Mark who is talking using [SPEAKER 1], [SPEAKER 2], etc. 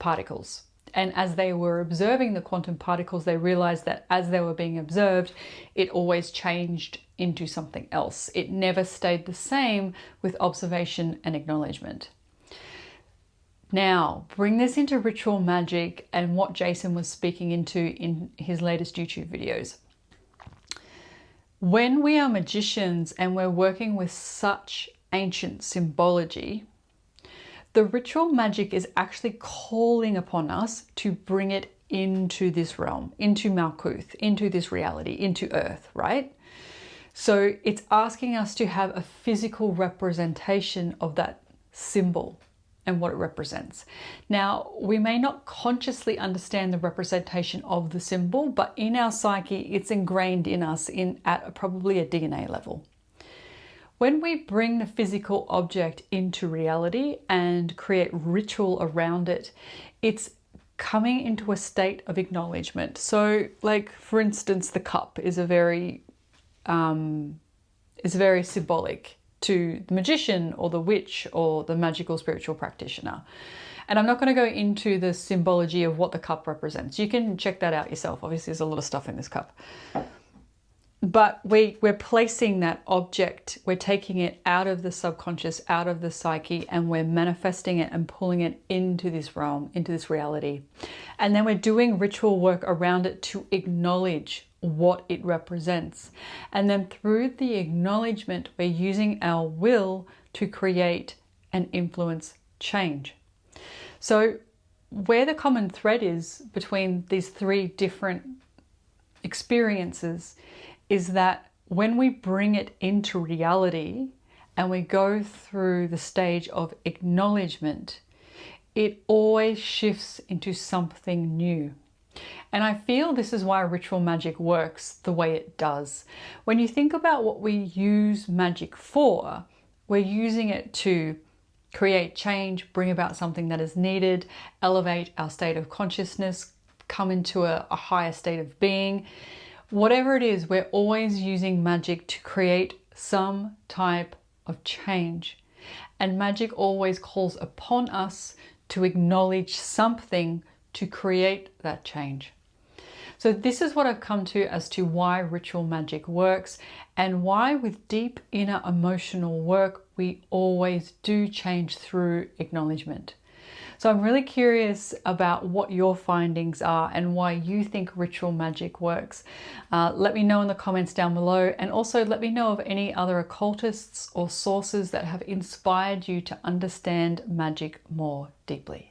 [SPEAKER 1] particles. And as they were observing the quantum particles, they realized that as they were being observed, it always changed into something else. It never stayed the same with observation and acknowledgement. Now, bring this into ritual magic and what Jason was speaking into in his latest YouTube videos. When we are magicians and we're working with such ancient symbology, the ritual magic is actually calling upon us to bring it into this realm, into Malkuth, into this reality, into Earth, right? So it's asking us to have a physical representation of that symbol and what it represents. Now, we may not consciously understand the representation of the symbol, but in our psyche, it's ingrained in us at probably a DNA level. When we bring the physical object into reality and create ritual around it, it's coming into a state of acknowledgement. So, like for instance, the cup is very symbolic to the magician or the witch or the magical spiritual practitioner. And I'm not going to go into the symbology of what the cup represents. You can check that out yourself. Obviously, there's a lot of stuff in this cup. But we're placing that object, we're taking it out of the subconscious, out of the psyche, and we're manifesting it and pulling it into this realm, into this reality. And then we're doing ritual work around it to acknowledge what it represents. And then through the acknowledgement, we're using our will to create and influence change. So where the common thread is between these three different experiences is that when we bring it into reality and we go through the stage of acknowledgement, it always shifts into something new. And I feel this is why ritual magic works the way it does. When you think about what we use magic for, we're using it to create change, bring about something that is needed, elevate our state of consciousness, come into a higher state of being. Whatever it is, we're always using magic to create some type of change. And magic always calls upon us to acknowledge something to create that change. So this is what I've come to as to why ritual magic works and why with deep inner emotional work, we always do change through acknowledgement. So I'm really curious about what your findings are and why you think ritual magic works. Let me know in the comments down below, and also let me know of any other occultists or sources that have inspired you to understand magic more deeply.